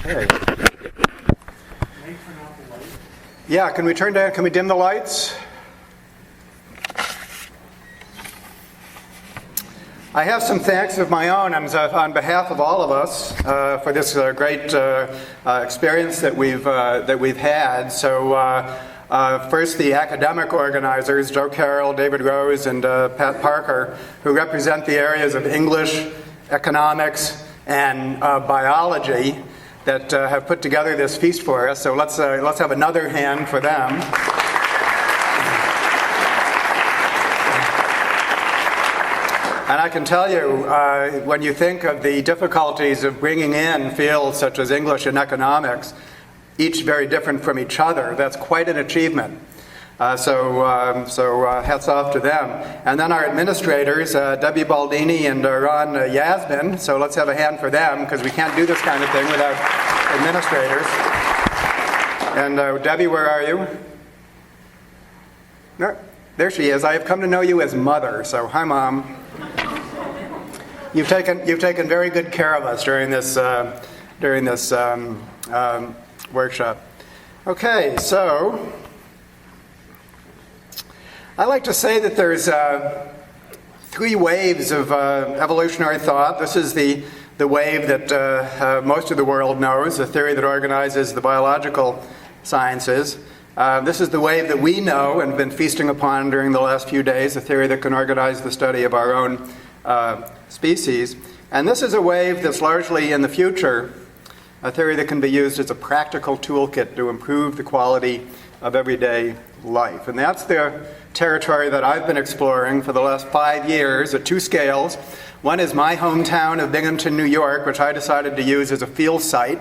Okay. Yeah, can we dim the lights? I have some thanks of my own on behalf of all of us for this great experience that we've had. So first, the academic organizers, Joe Carroll, David Rose, and Pat Parker, who represent the areas of English, economics, and biology that have put together this feast for us. So let's have another hand for them. And I can tell you, when you think of the difficulties of bringing in fields such as English and economics, each very different from each other, that's quite an achievement. So hats off to them. And then our administrators, Debbie Baldini and Ron Yasmin. So let's have a hand for them, because we can't do this kind of thing without administrators. And Debbie, where are you? No, there she is. I have come to know you as Mother. So hi, Mom. You've taken very good care of us during this workshop. Okay, so I like to say that there's three waves of evolutionary thought. This is the wave that most of the world knows, the theory that organizes the biological sciences. This is the wave that we know and have been feasting upon during the last few days, a theory that can organize the study of our own species. And this is a wave that's largely in the future, a theory that can be used as a practical toolkit to improve the quality of everyday life. And that's the territory that I've been exploring for the last 5 years at two scales. One is my hometown of Binghamton, New York, which I decided to use as a field site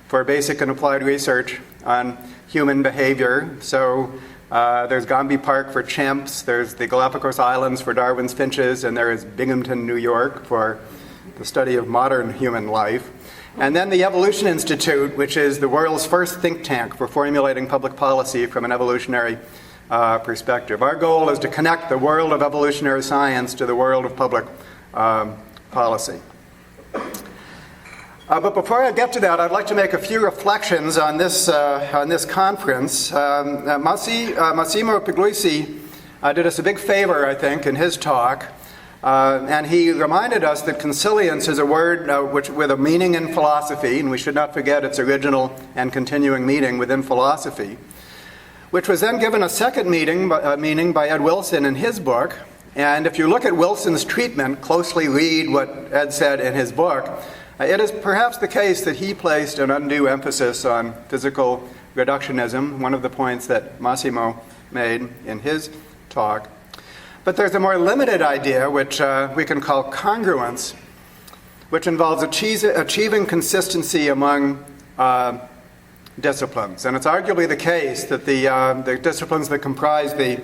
for basic and applied research on human behavior. So there's Gombe Park for chimps, there's the Galapagos Islands for Darwin's finches, and there is Binghamton, New York for the study of modern human life. And then the Evolution Institute, which is the world's first think tank for formulating public policy from an evolutionary perspective. Our goal is to connect the world of evolutionary science to the world of public policy. But before I get to that, I'd like to make a few reflections on this conference. Massimo Puglisi did us a big favor, I think, in his talk. And he reminded us that consilience is a word with a meaning in philosophy, and we should not forget its original and continuing meaning within philosophy, which was then given a second meaning by Ed Wilson in his book. And if you look at Wilson's treatment, closely read what Ed said in his book, it is perhaps the case that he placed an undue emphasis on physical reductionism, one of the points that Massimo made in his talk. But there's a more limited idea, which we can call congruence, which involves achieving consistency among disciplines. And it's arguably the case that the disciplines that comprise the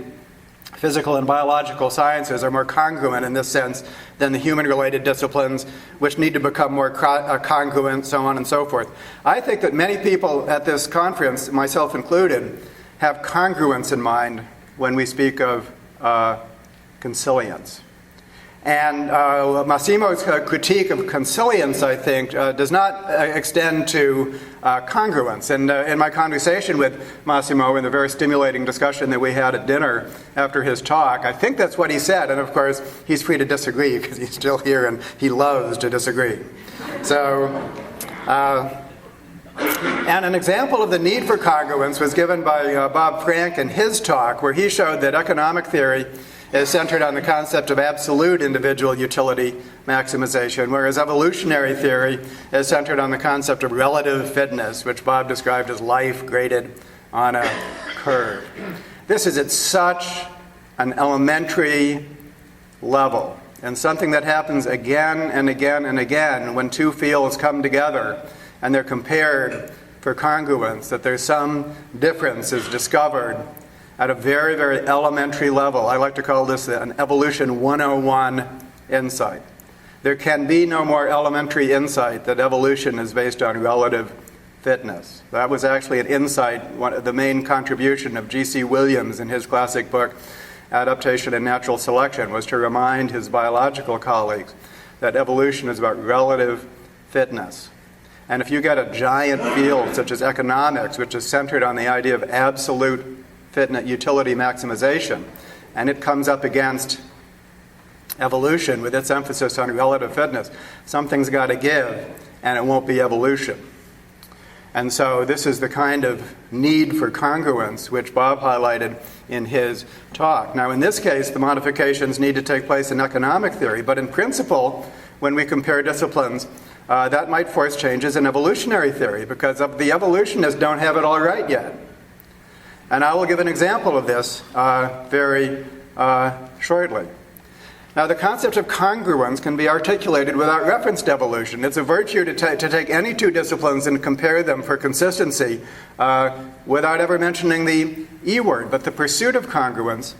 physical and biological sciences are more congruent in this sense than the human-related disciplines, which need to become more congruent, so on and so forth. I think that many people at this conference, myself included, have congruence in mind when we speak of consilience. And Massimo's critique of consilience, I think, does not extend to congruence. And in my conversation with Massimo, in the very stimulating discussion that we had at dinner after his talk, I think that's what he said. And of course, he's free to disagree because he's still here and he loves to disagree. So, and an example of the need for congruence was given by Bob Frank in his talk, where he showed that economic theory is centered on the concept of absolute individual utility maximization, whereas evolutionary theory is centered on the concept of relative fitness, which Bob described as life graded on a curve. This is at such an elementary level, and something that happens again and again and again when two fields come together and they're compared for congruence, that there's some difference is discovered at a very, very elementary level. I like to call this an evolution 101 insight. There can be no more elementary insight that evolution is based on relative fitness. That was actually an insight, the main contribution of G.C. Williams in his classic book, Adaptation and Natural Selection, was to remind his biological colleagues that evolution is about relative fitness. And if you get a giant field such as economics, which is centered on the idea of absolute utility maximization, and it comes up against evolution with its emphasis on relative fitness, something's got to give, and it won't be evolution. And so this is the kind of need for congruence which Bob highlighted in his talk. Now, in this case, the modifications need to take place in economic theory, but in principle, when we compare disciplines, that might force changes in evolutionary theory, because the evolutionists don't have it all right yet. And I will give an example of this very shortly. Now, the concept of congruence can be articulated without reference to evolution. It's a virtue to take any two disciplines and compare them for consistency without ever mentioning the E word. But the pursuit of congruence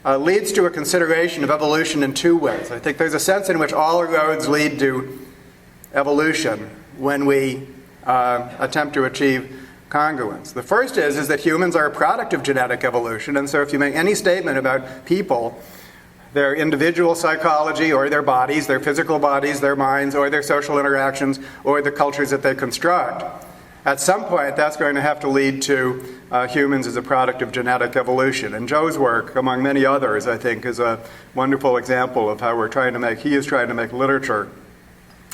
leads to a consideration of evolution in two ways. I think there's a sense in which all roads lead to evolution when we attempt to achieve congruence. The first is that humans are a product of genetic evolution, and so if you make any statement about people, their individual psychology or their bodies, their physical bodies, their minds, or their social interactions, or the cultures that they construct, at some point that's going to have to lead to humans as a product of genetic evolution. And Joe's work, among many others, I think, is a wonderful example of how he is trying to make literature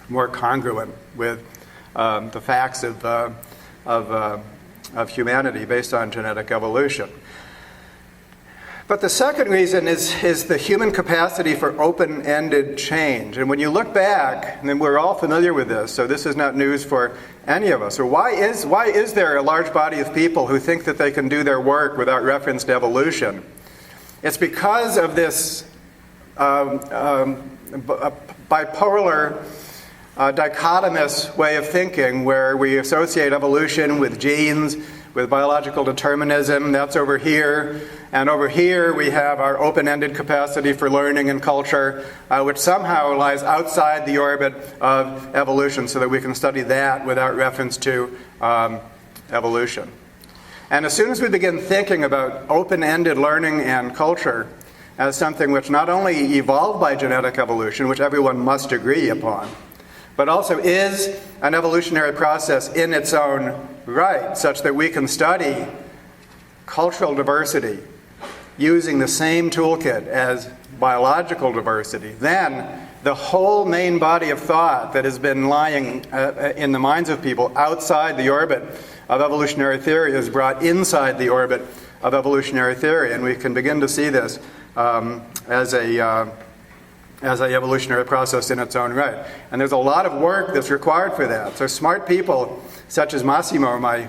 more congruent with the facts of humanity based on genetic evolution. But the second reason is the human capacity for open-ended change. And when you look back, and we're all familiar with this, so this is not news for any of us. So why is there a large body of people who think that they can do their work without reference to evolution? It's because of this bipolar, dichotomous way of thinking where we associate evolution with genes, with biological determinism. That's over here. And over here we have our open-ended capacity for learning and culture, which somehow lies outside the orbit of evolution, so that we can study that without reference to evolution. And as soon as we begin thinking about open-ended learning and culture as something which not only evolved by genetic evolution, which everyone must agree upon, but also is an evolutionary process in its own right, such that we can study cultural diversity using the same toolkit as biological diversity, then the whole main body of thought that has been lying in the minds of people outside the orbit of evolutionary theory is brought inside the orbit of evolutionary theory. And we can begin to see this as an evolutionary process in its own right. And there's a lot of work that's required for that. So smart people such as Massimo, my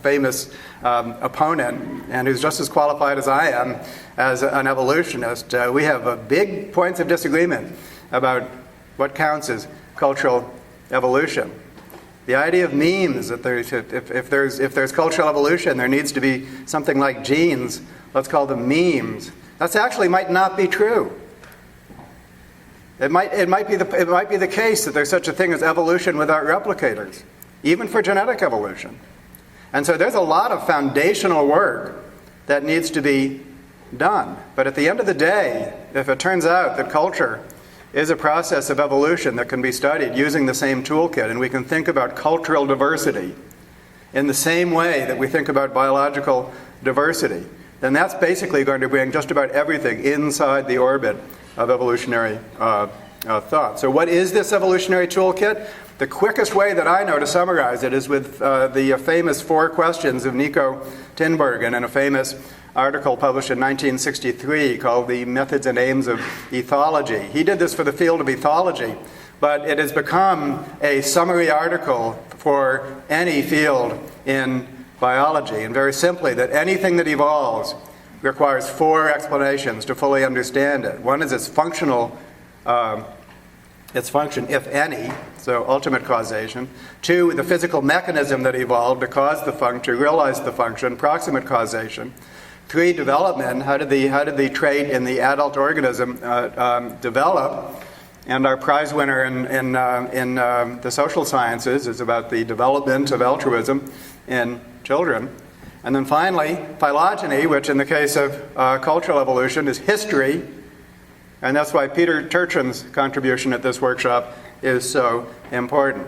famous opponent, and who's just as qualified as I am as an evolutionist, we have big points of disagreement about what counts as cultural evolution. The idea of memes, that if there's cultural evolution, there needs to be something like genes. Let's call them memes. That actually might not be true. It might be the case that there's such a thing as evolution without replicators, even for genetic evolution. And so there's a lot of foundational work that needs to be done. But at the end of the day, if it turns out that culture is a process of evolution that can be studied using the same toolkit, and we can think about cultural diversity in the same way that we think about biological diversity, then that's basically going to bring just about everything inside the orbit of evolutionary thought. So what is this evolutionary toolkit? The quickest way that I know to summarize it is with the famous 4 questions of Nico Tinbergen in a famous article published in 1963 called The Methods and Aims of Ethology. He did this for the field of ethology, but it has become a summary article for any field in biology. And very simply, that anything that evolves requires 4 explanations to fully understand it. One is its functional, its function, if any, so ultimate causation. 2, the physical mechanism that evolved to cause the function, to realize the function, proximate causation. 3, development. How did the trait in the adult organism develop? And our prize winner in the social sciences is about the development of altruism in children. And then finally, phylogeny, which in the case of cultural evolution is history. And that's why Peter Turchin's contribution at this workshop is so important.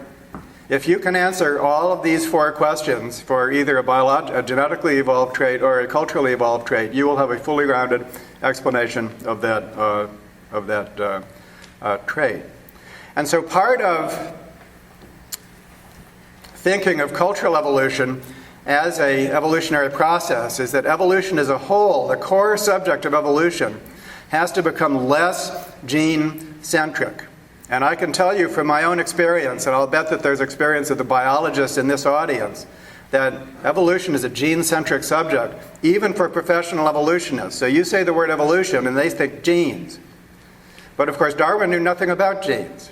If you can answer all of these 4 questions for either a genetically evolved trait or a culturally evolved trait, you will have a fully rounded explanation of that trait. And so part of thinking of cultural evolution as an evolutionary process is that evolution as a whole, the core subject of evolution, has to become less gene-centric. And I can tell you from my own experience, and I'll bet that there's experience of the biologists in this audience, that evolution is a gene-centric subject, even for professional evolutionists. So you say the word evolution, and they think genes. But of course, Darwin knew nothing about genes.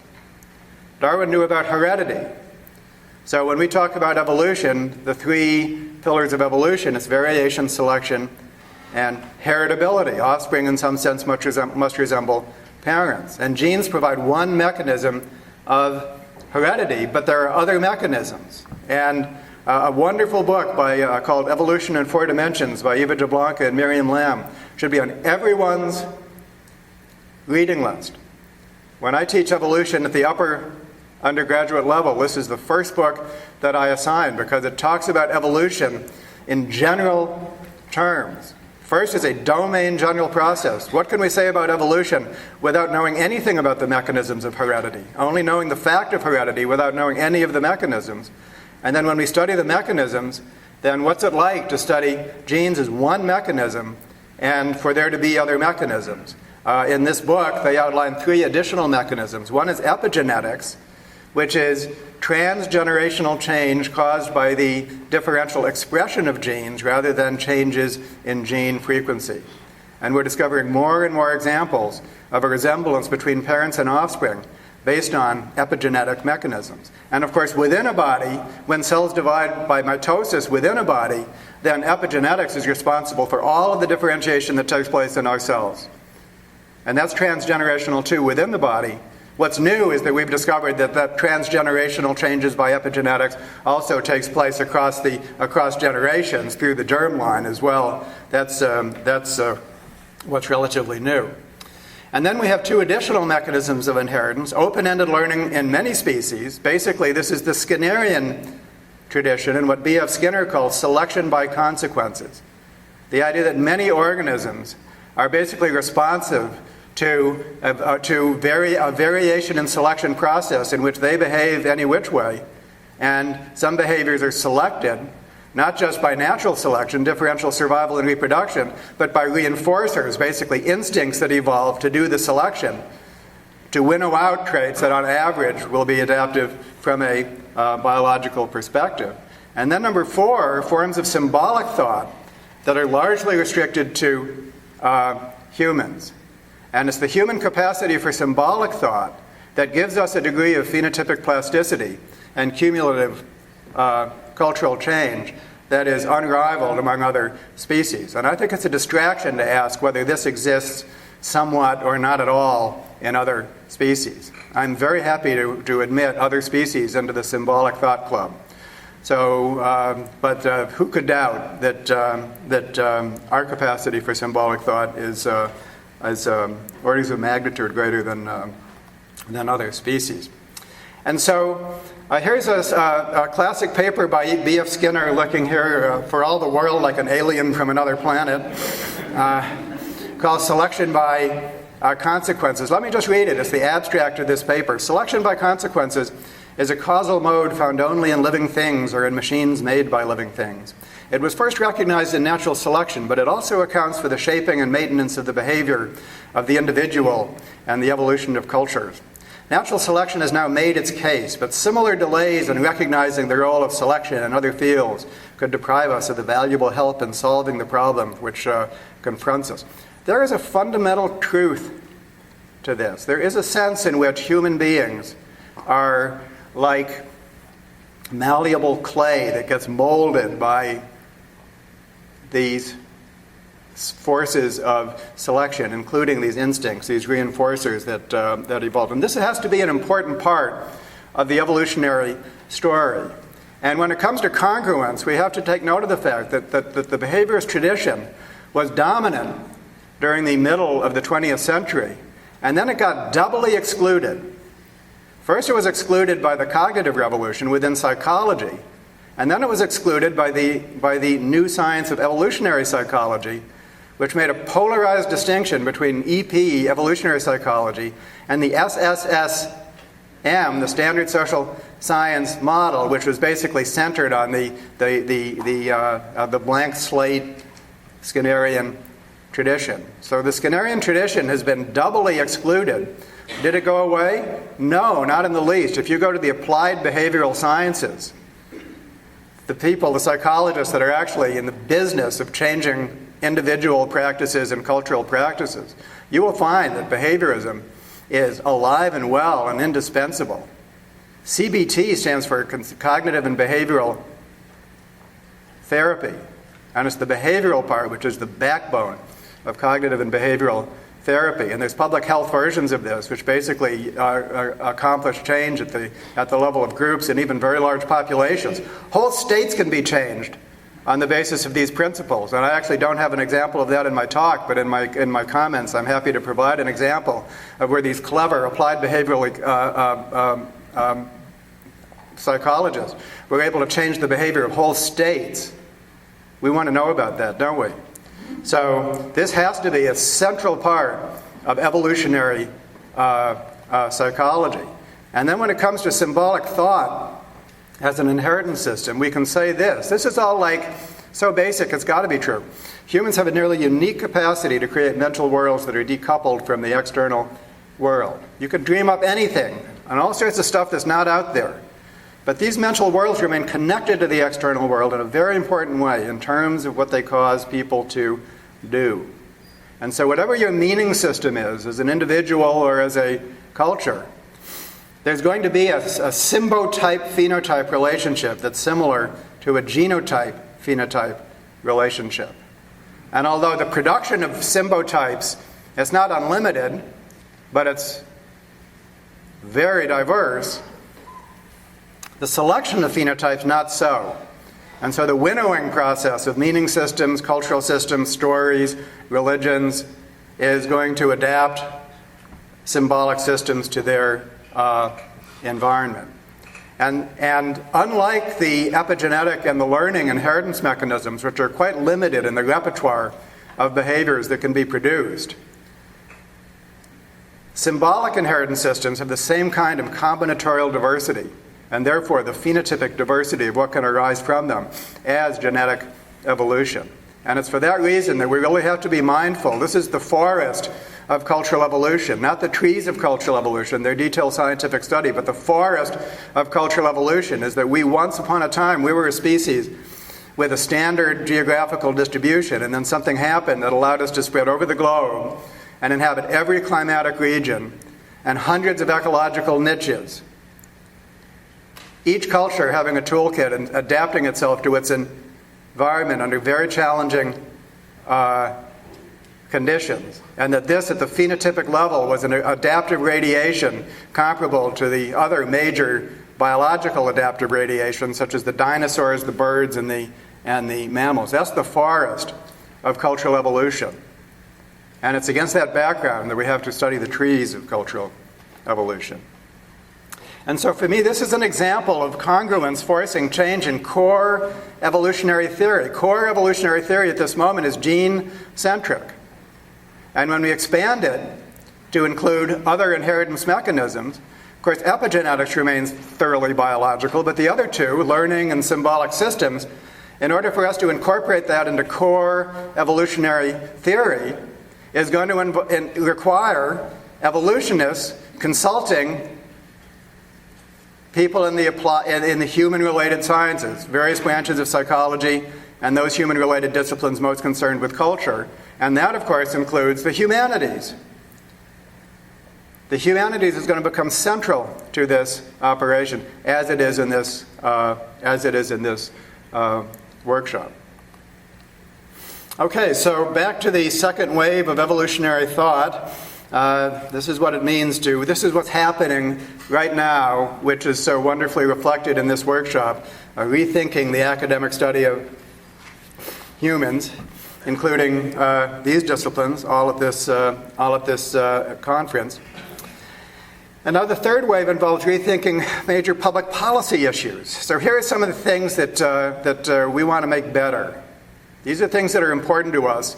Darwin knew about heredity. So when we talk about evolution, the 3 pillars of evolution is variation, selection, and heritability. Offspring, in some sense, must resemble parents. And genes provide one mechanism of heredity, but there are other mechanisms. And a wonderful book called Evolution in 4 Dimensions by Eva Jablonka and Miriam Lamb should be on everyone's reading list. When I teach evolution at the upper undergraduate level, this is the first book that I assign because it talks about evolution in general terms. First is a domain general process. What can we say about evolution without knowing anything about the mechanisms of heredity? Only knowing the fact of heredity without knowing any of the mechanisms. And then when we study the mechanisms, then what's it like to study genes as one mechanism and for there to be other mechanisms? In this book, they outline 3 additional mechanisms. One is epigenetics, which is transgenerational change caused by the differential expression of genes rather than changes in gene frequency. And we're discovering more and more examples of a resemblance between parents and offspring based on epigenetic mechanisms. And of course, within a body, when cells divide by mitosis within a body, then epigenetics is responsible for all of the differentiation that takes place in our cells. And that's transgenerational too within the body. What's new is that we've discovered that transgenerational changes by epigenetics also takes place across generations through the germline as well. That's what's relatively new. And then we have 2 additional mechanisms of inheritance: open-ended learning in many species. Basically, this is the Skinnerian tradition and what B.F. Skinner calls selection by consequences. The idea that many organisms are basically responsive to a variation in selection process in which they behave any which way. And some behaviors are selected, not just by natural selection, differential survival and reproduction, but by reinforcers, basically instincts that evolve to do the selection, to winnow out traits that on average will be adaptive from a biological perspective. And then number 4, forms of symbolic thought that are largely restricted to humans. And it's the human capacity for symbolic thought that gives us a degree of phenotypic plasticity and cumulative cultural change that is unrivaled among other species. And I think it's a distraction to ask whether this exists somewhat or not at all in other species. I'm very happy to admit other species into the symbolic thought club. So, but who could doubt that our capacity for symbolic thought is orders of magnitude greater than other species. And so here's a classic paper by B.F. Skinner, looking here for all the world like an alien from another planet, called Selection by Consequences. Let me just read it. It's the abstract of this paper. Selection by consequences is a causal mode found only in living things or in machines made by living things. It was first recognized in natural selection, but it also accounts for the shaping and maintenance of the behavior of the individual and the evolution of cultures. Natural selection has now made its case, but similar delays in recognizing the role of selection in other fields could deprive us of the valuable help in solving the problem which confronts us. There is a fundamental truth to this. There is a sense in which human beings are like malleable clay that gets molded by these forces of selection, including these instincts, these reinforcers that evolve. And this has to be an important part of the evolutionary story. And when it comes to congruence, we have to take note of the fact that the behaviorist tradition was dominant during the middle of the 20th century, and then it got doubly excluded First, it was excluded by the cognitive revolution within psychology, and then it was excluded by the new science of evolutionary psychology, which made a polarized distinction between EP, evolutionary psychology, and the SSSM, the Standard Social Science model, which was basically centered on the blank slate Skinnerian tradition. So the Skinnerian tradition has been doubly excluded. Did it go away? No, not in the least. If you go to the applied behavioral sciences, the people, the psychologists that are actually in the business of changing individual practices and cultural practices, you will find that behaviorism is alive and well and indispensable. CBT stands for cognitive and behavioral therapy, and it's the behavioral part which is the backbone of cognitive and behavioral therapy. And there's public health versions of this which basically accomplish change at the level of groups and even very large populations. Whole states can be changed on the basis of these principles. And I actually don't have an example of that in my talk, but in my comments I'm happy to provide an example of where these clever applied behavioral psychologists were able to change the behavior of whole states. We want to know about that, don't we? So this has to be a central part of evolutionary psychology. And then when it comes to symbolic thought as an inheritance system, we can say this. This is all like so basic, it's got to be true. Humans have a nearly unique capacity to create mental worlds that are decoupled from the external world. You could dream up anything and all sorts of stuff that's not out there. But these mental worlds remain connected to the external world in a very important way in terms of what they cause people to do. And so whatever your meaning system is, as an individual or as a culture, there's going to be a symbotype-phenotype relationship that's similar to a genotype-phenotype relationship. And although the production of symbotypes is not unlimited, but it's very diverse, the selection of phenotypes not so. And so the winnowing process of meaning systems, cultural systems, stories, religions is going to adapt symbolic systems to their environment. And unlike the epigenetic and the learning inheritance mechanisms, which are quite limited in the repertoire of behaviors that can be produced, symbolic inheritance systems have the same kind of combinatorial diversity, and therefore the phenotypic diversity of what can arise from them as genetic evolution. And it's for that reason that we really have to be mindful. This is the forest of cultural evolution, not the trees of cultural evolution, their detailed scientific study, but the forest of cultural evolution is that we once upon a time, we were a species with a standard geographical distribution, and then something happened that allowed us to spread over the globe and inhabit every climatic region and hundreds of ecological niches. Each culture having a toolkit and adapting itself to its environment under very challenging conditions. And that this, at the phenotypic level, was an adaptive radiation comparable to the other major biological adaptive radiation, such as the dinosaurs, the birds, and the mammals. That's the forest of cultural evolution. And it's against that background that we have to study the trees of cultural evolution. And so for me, this is an example of congruence forcing change in core evolutionary theory. Core evolutionary theory at this moment is gene-centric. And when we expand it to include other inheritance mechanisms, of course, epigenetics remains thoroughly biological, but the other two, learning and symbolic systems, in order for us to incorporate that into core evolutionary theory, is going to require evolutionists consulting people in the human-related sciences, various branches of psychology, and those human-related disciplines most concerned with culture. And that, of course, includes the humanities. The humanities is going to become central to this operation, as it is in this workshop. Okay, so back to the second wave of evolutionary thought. This is what it means to, this is what's happening right now, which is so wonderfully reflected in this workshop, rethinking the academic study of humans, including these disciplines, all at this conference. Another third wave involves rethinking major public policy issues. So here are some of the things that we want to make better. These are things that are important to us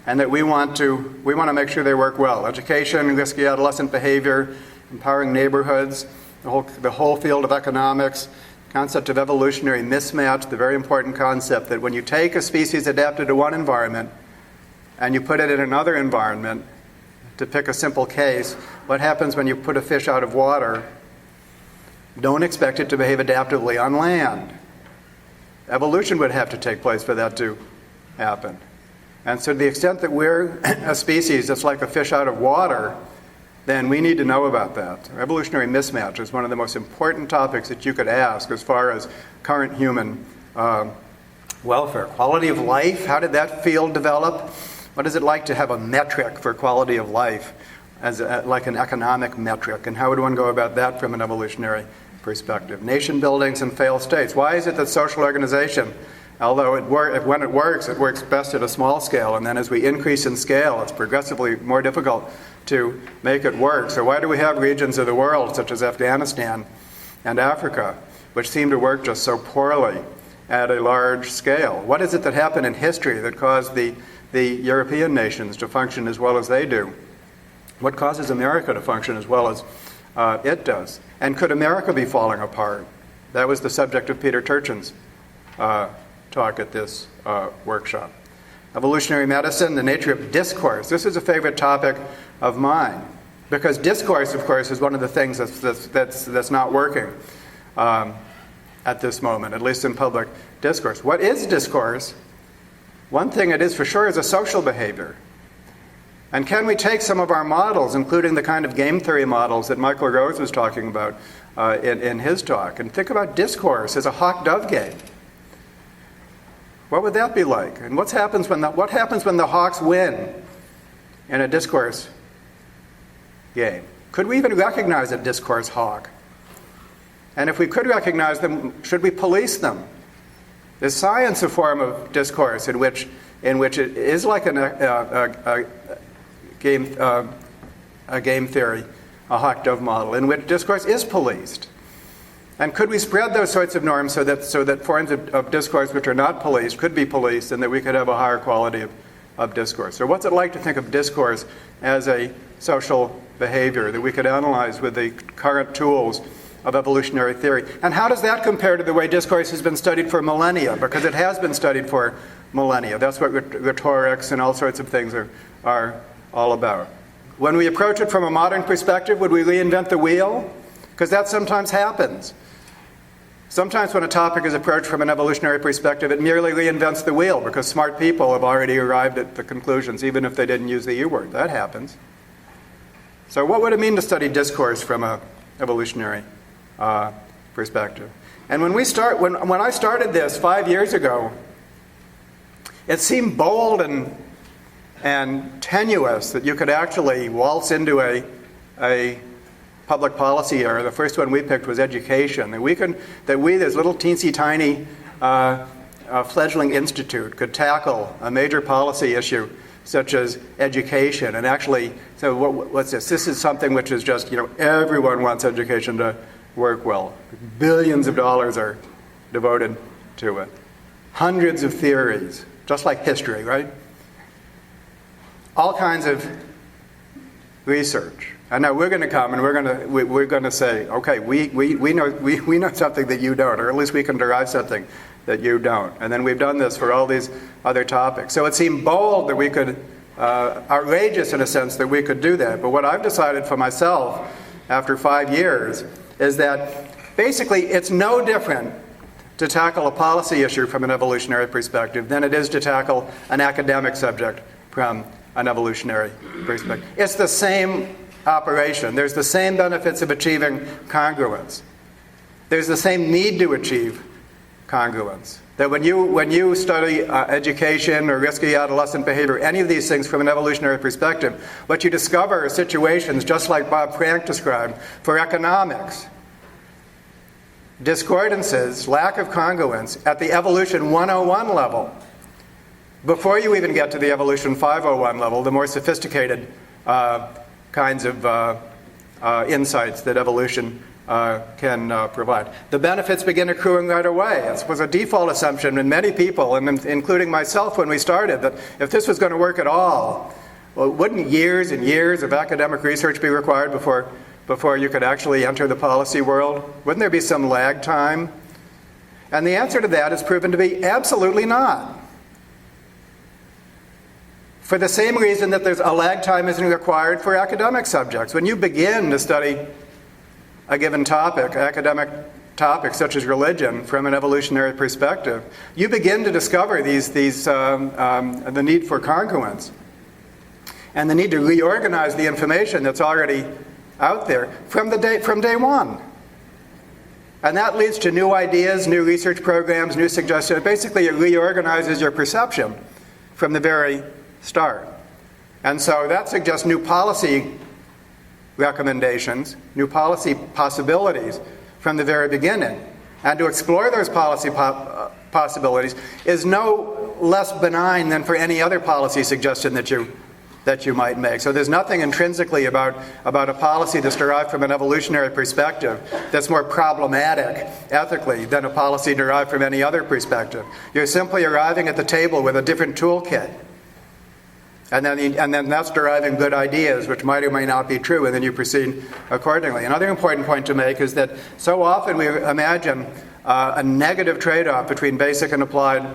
and that we want to make sure they work well. Education, risky adolescent behavior, empowering neighborhoods, the whole field of economics, concept of evolutionary mismatch, the very important concept that when you take a species adapted to one environment and you put it in another environment, to pick a simple case, what happens when you put a fish out of water? Don't expect it to behave adaptively on land. Evolution would have to take place for that to happen. And so to the extent that we're a species that's like a fish out of water, then we need to know about that. Evolutionary mismatch is one of the most important topics that you could ask as far as current human welfare. Quality of life, how did that field develop? What is it like to have a metric for quality of life, like an economic metric? And how would one go about that from an evolutionary perspective? Nation buildings and failed states. Why is it that social organization, although when it works best at a small scale, and then as we increase in scale, it's progressively more difficult to make it work. So why do we have regions of the world, such as Afghanistan and Africa, which seem to work just so poorly at a large scale? What is it that happened in history that caused the European nations to function as well as they do? What causes America to function as well as it does? And could America be falling apart? That was the subject of Peter Turchin's talk at this workshop. Evolutionary medicine, the nature of discourse. This is a favorite topic of mine because discourse, of course, is one of the things that's not working at this moment, at least in public discourse. What is discourse? One thing it is for sure is a social behavior. And can we take some of our models, including the kind of game theory models that Michael Rose was talking about in his talk, and think about discourse as a hawk-dove game? What would that be like? And what happens when the hawks win in a discourse game? Could we even recognize a discourse hawk? And if we could recognize them, should we police them? Is science a form of discourse in which it is like a game theory, a hawk-dove model, in which discourse is policed? And could we spread those sorts of norms so that forms of discourse which are not policed could be policed, and that we could have a higher quality of discourse? So what's it like to think of discourse as a social behavior that we could analyze with the current tools of evolutionary theory? And how does that compare to the way discourse has been studied for millennia? Because it has been studied for millennia. That's what rhetorics and all sorts of things are all about. When we approach it from a modern perspective, would we reinvent the wheel? Because that sometimes happens. Sometimes when a topic is approached from an evolutionary perspective, it merely reinvents the wheel because smart people have already arrived at the conclusions, even if they didn't use the U word. That happens. So what would it mean to study discourse from an evolutionary perspective? And when I started this 5 years ago, it seemed bold and tenuous that you could actually waltz into a public policy area. The first one we picked was education. And we, this little teensy tiny fledgling institute, could tackle a major policy issue such as education. And actually, so what's this? This is something which is just, everyone wants education to work well. Billions of dollars are devoted to it. Hundreds of theories, just like history, right? All kinds of research. And now we're going to come and we're going to say, okay, we know something that you don't, or at least we can derive something that you don't. And then we've done this for all these other topics. So it seemed bold that we could, outrageous in a sense that we could do that. But what I've decided for myself after 5 years is that basically it's no different to tackle a policy issue from an evolutionary perspective than it is to tackle an academic subject from an evolutionary perspective. It's the same operation. There's the same benefits of achieving congruence. There's the same need to achieve congruence. That when you study education or risky adolescent behavior, any of these things from an evolutionary perspective, what you discover are situations just like Bob Frank described for economics. Discordances, lack of congruence at the evolution 101 level. Before you even get to the evolution 501 level, the more sophisticated kinds of insights that evolution can provide. The benefits begin accruing right away. It was a default assumption in many people, and including myself when we started, that if this was going to work at all, well, wouldn't years and years of academic research be required before you could actually enter the policy world? Wouldn't there be some lag time? And the answer to that is proven to be absolutely not. For the same reason that there's a lag time isn't required for academic subjects. When you begin to study a given topic, academic topic such as religion, from an evolutionary perspective, you begin to discover the need for congruence and the need to reorganize the information that's already out there from day one. And that leads to new ideas, new research programs, new suggestions. Basically, it reorganizes your perception from the very start. And so that suggests new policy recommendations, new policy possibilities from the very beginning. And to explore those policy possibilities is no less benign than for any other policy suggestion that you might make. So there's nothing intrinsically about a policy that's derived from an evolutionary perspective that's more problematic ethically than a policy derived from any other perspective. You're simply arriving at the table with a different toolkit. And then that's deriving good ideas, which might or may not be true, and then you proceed accordingly. Another important point to make is that so often we imagine a negative trade-off between basic and applied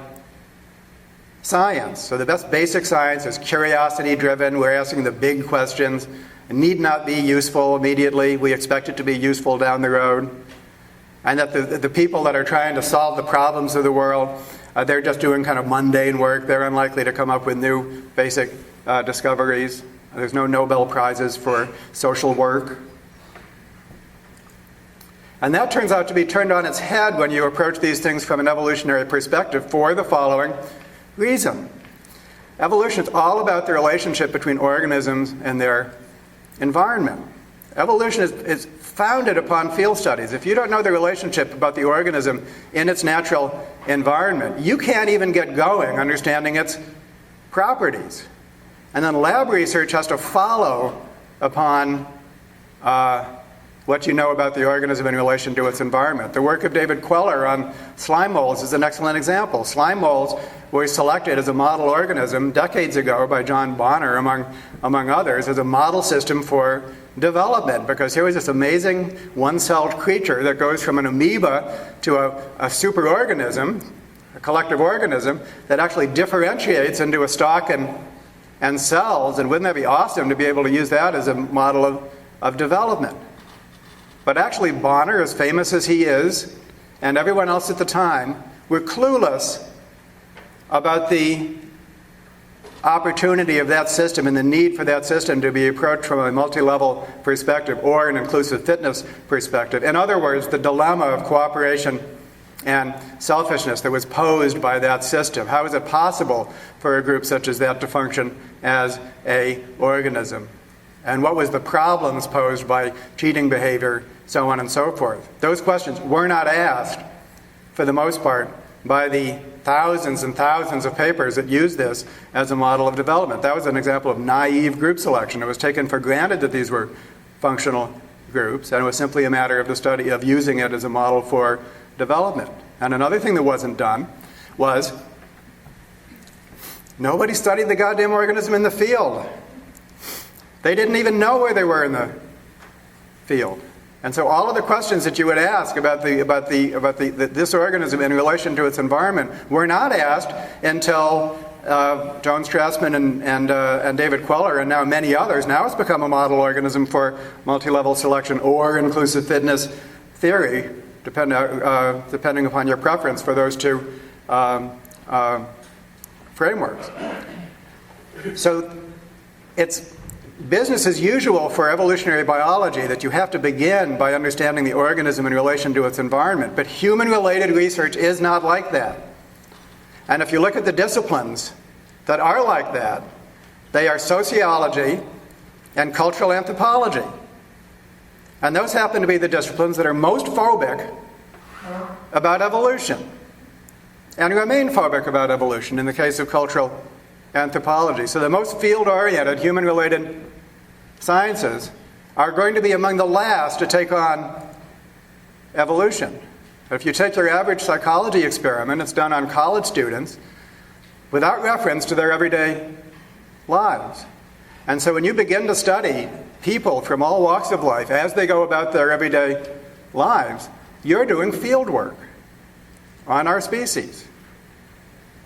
science. So the best basic science is curiosity-driven. We're asking the big questions. It need not be useful immediately. We expect it to be useful down the road. And that the people that are trying to solve the problems of the world, they're just doing kind of mundane work. They're unlikely to come up with new basic discoveries. There's no Nobel Prizes for social work. And that turns out to be turned on its head when you approach these things from an evolutionary perspective for the following reason. Evolution is all about the relationship between organisms and their environment. Evolution is founded upon field studies. If you don't know the relationship about the organism in its natural environment, you can't even get going understanding its properties. And then lab research has to follow upon what you know about the organism in relation to its environment. The work of David Queller on slime molds is an excellent example. Slime molds were selected as a model organism decades ago by John Bonner, among others, as a model system for development, because here was this amazing one-celled creature that goes from an amoeba to a superorganism, a collective organism, that actually differentiates into a stalk and cells. And wouldn't that be awesome to be able to use that as a model of development? But actually Bonner, as famous as he is, and everyone else at the time, were clueless about the opportunity of that system and the need for that system to be approached from a multi-level perspective or an inclusive fitness perspective. In other words, the dilemma of cooperation and selfishness that was posed by that system. How is it possible for a group such as that to function as an organism? And what was the problems posed by cheating behavior, so on and so forth? Those questions were not asked, for the most part, by the thousands and thousands of papers that used this as a model of development. That was an example of naive group selection. It was taken for granted that these were functional groups, and it was simply a matter of the study of using it as a model for development. And another thing that wasn't done was nobody studied the goddamn organism in the field. They didn't even know where they were in the field. And so all of the questions that you would ask about this organism in relation to its environment were not asked until Joan Strassman and David Queller and now many others. Now it's become a model organism for multi-level selection or inclusive fitness theory, depending upon your preference for those two frameworks. So it's business as usual for evolutionary biology that you have to begin by understanding the organism in relation to its environment. But human-related research is not like that. And if you look at the disciplines that are like that, they are sociology and cultural anthropology. And those happen to be the disciplines that are most phobic about evolution and remain phobic about evolution in the case of cultural anthropology. So the most field-oriented, human-related sciences are going to be among the last to take on evolution. If you take your average psychology experiment, it's done on college students without reference to their everyday lives. And so when you begin to study people from all walks of life as they go about their everyday lives, you're doing field work on our species.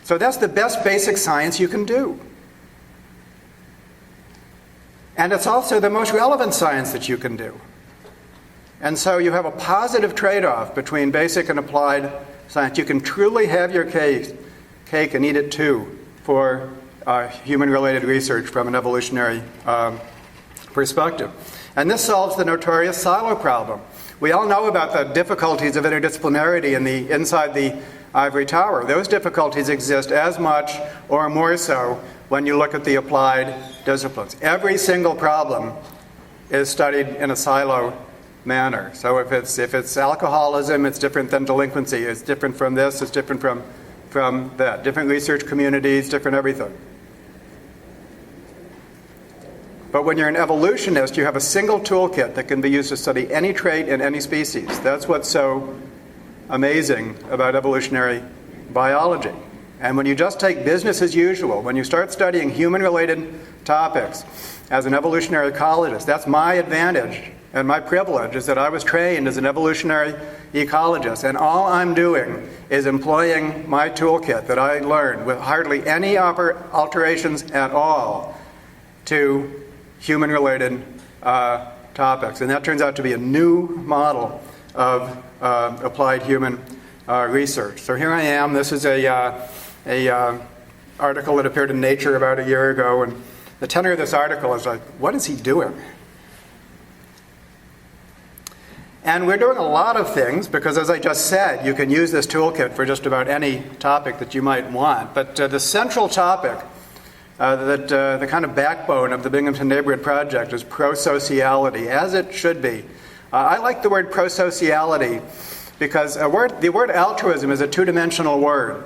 So that's the best basic science you can do. And it's also the most relevant science that you can do. And so you have a positive trade-off between basic and applied science. You can truly have your cake and eat it too for human-related research from an evolutionary perspective. And this solves the notorious silo problem. We all know about the difficulties of interdisciplinarity inside the ivory tower. Those difficulties exist as much or more so when you look at the applied disciplines. Every single problem is studied in a silo manner. So if it's alcoholism, it's different than delinquency. It's different from this, it's different from that. Different research communities, different everything. But when you're an evolutionist, you have a single toolkit that can be used to study any trait in any species. That's what's so amazing about evolutionary biology. And when you just take business as usual, when you start studying human-related topics as an evolutionary ecologist, that's my advantage and my privilege is that I was trained as an evolutionary ecologist. And all I'm doing is employing my toolkit that I learned with hardly any alterations at all to human-related topics. And that turns out to be a new model of applied human research. So here I am. This is a article that appeared in Nature about a year ago, and the tenor of this article is like, what is he doing? And we're doing a lot of things because, as I just said, you can use this toolkit for just about any topic that you might want. But the central topic, the kind of backbone of the Binghamton Neighborhood Project is pro-sociality, as it should be. I like the word pro-sociality because the word altruism is a two-dimensional word.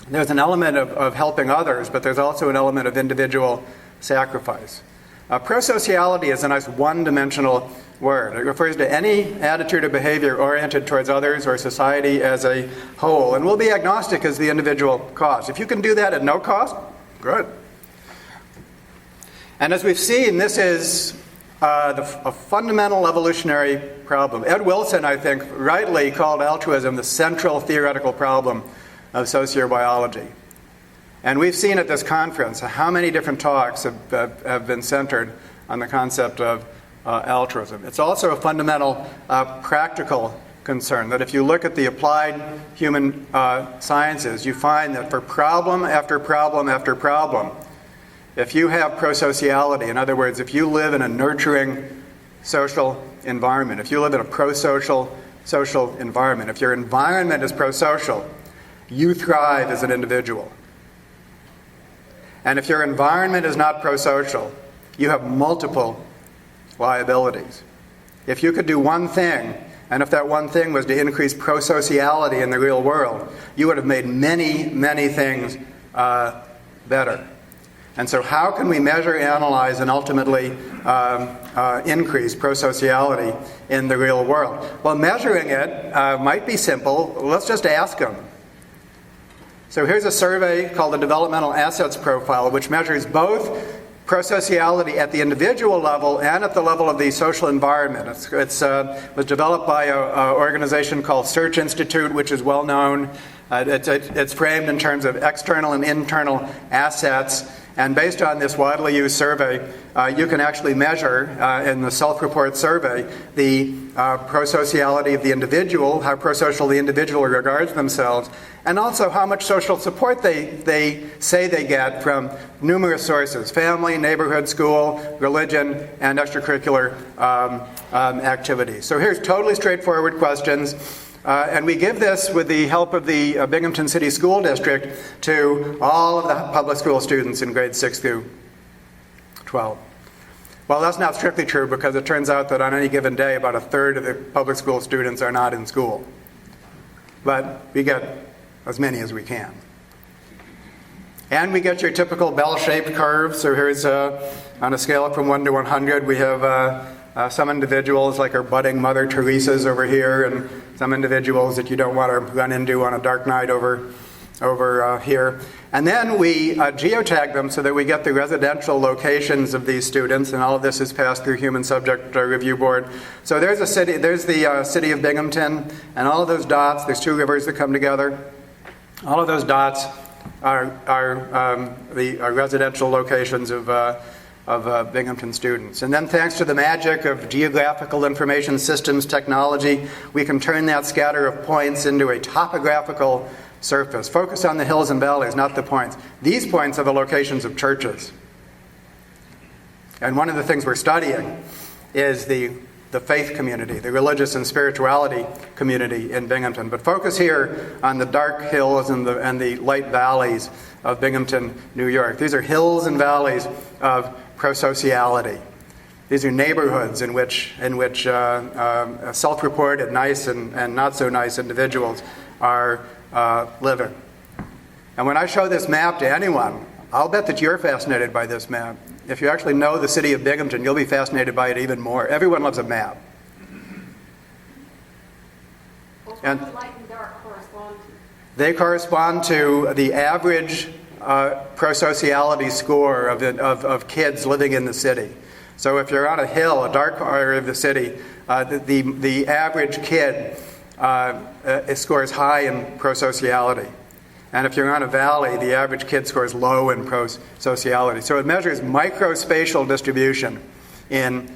There's an element of helping others, but there's also an element of individual sacrifice. Pro-sociality is a nice one-dimensional word. It refers to any attitude or behavior oriented towards others or society as a whole. And we'll be agnostic as the individual cost. If you can do that at no cost, good. And as we've seen, this is a fundamental evolutionary problem. Ed Wilson, I think, rightly called altruism the central theoretical problem of sociobiology. And we've seen at this conference how many different talks have been centered on the concept of altruism. It's also a fundamental practical concern that if you look at the applied human sciences, you find that for problem after problem after problem, if you have pro-sociality, in other words, if you live in a nurturing social environment, if you live in a pro-social social environment, if your environment is pro-social, you thrive as an individual. And if your environment is not pro-social, you have multiple liabilities. If you could do one thing, and if that one thing was to increase pro-sociality in the real world, you would have made many, many things better. And so how can we measure, analyze, and ultimately increase pro-sociality in the real world? Well, measuring it might be simple. Let's just ask them. So here's a survey called the Developmental Assets Profile, which measures both pro-sociality at the individual level and at the level of the social environment. It was developed by an organization called Search Institute, which is well known. It's framed in terms of external and internal assets. And based on this widely used survey, you can actually measure in the self-report survey the pro-sociality of the individual, how pro-social the individual regards themselves, and also how much social support they say they get from numerous sources: family, neighborhood, school, religion, and extracurricular activities. So here's totally straightforward questions. And we give this with the help of the Binghamton City School District to all of the public school students in grades 6 through 12. Well, that's not strictly true because it turns out that on any given day, about a third of the public school students are not in school. But we get as many as we can. And we get your typical bell-shaped curve. So here's, on a scale from 1 to 100, we have some individuals like our budding Mother Teresas over here, and some individuals that you don't want to run into on a dark night over here. And then we geotag them so that we get the residential locations of these students, and all of this is passed through Human Subject Review Board. So there's the city of Binghamton, and all of those dots, there's two rivers that come together. All of those dots are residential locations of Binghamton students. And then thanks to the magic of geographical information systems technology, we can turn that scatter of points into a topographical surface. Focus on the hills and valleys, not the points. These points are the locations of churches. And one of the things we're studying is the faith community, the religious and spirituality community in Binghamton. But focus here on the dark hills and the light valleys of Binghamton, New York. These are hills and valleys of prosociality. These are neighborhoods in which self-reported nice and not so nice individuals are living. And when I show this map to anyone, I'll bet that you're fascinated by this map. If you actually know the city of Binghamton, you'll be fascinated by it even more. Everyone loves a map. And light and dark correspond to? They correspond to the average prosociality score of kids living in the city. So if you're on a hill, a dark area of the city, the average kid scores high in prosociality. And if you're on a valley, the average kid scores low in prosociality. So it measures microspatial distribution in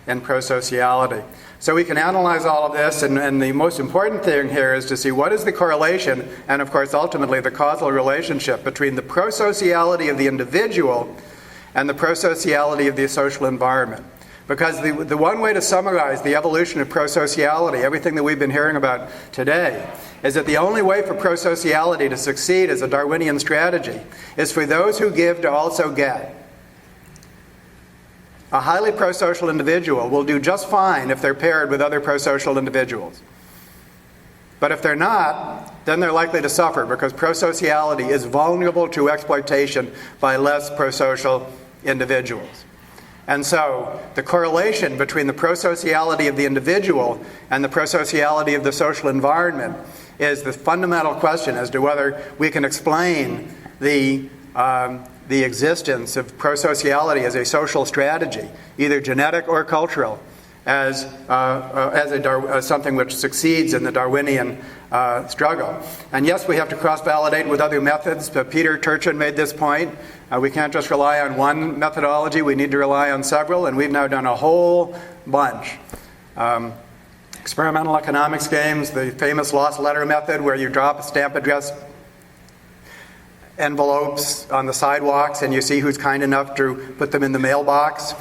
prosociality. So we can analyze all of this, and the most important thing here is to see what is the correlation, and of course ultimately the causal relationship between the prosociality of the individual and the prosociality of the social environment. Because the one way to summarize the evolution of prosociality, everything that we've been hearing about today, is that the only way for prosociality to succeed as a Darwinian strategy is for those who give to also get. A highly prosocial individual will do just fine if they're paired with other prosocial individuals. But if they're not, then they're likely to suffer, because prosociality is vulnerable to exploitation by less prosocial individuals. And so the correlation between the prosociality of the individual and the prosociality of the social environment is the fundamental question as to whether we can explain the existence of prosociality as a social strategy, either genetic or cultural, as something which succeeds in the Darwinian struggle. And yes, we have to cross-validate with other methods. Peter Turchin made this point. We can't just rely on one methodology. We need to rely on several, and we've now done a whole bunch. Experimental economics games, the famous lost letter method, where you drop stamp address envelopes on the sidewalks and you see who's kind enough to put them in the mailbox.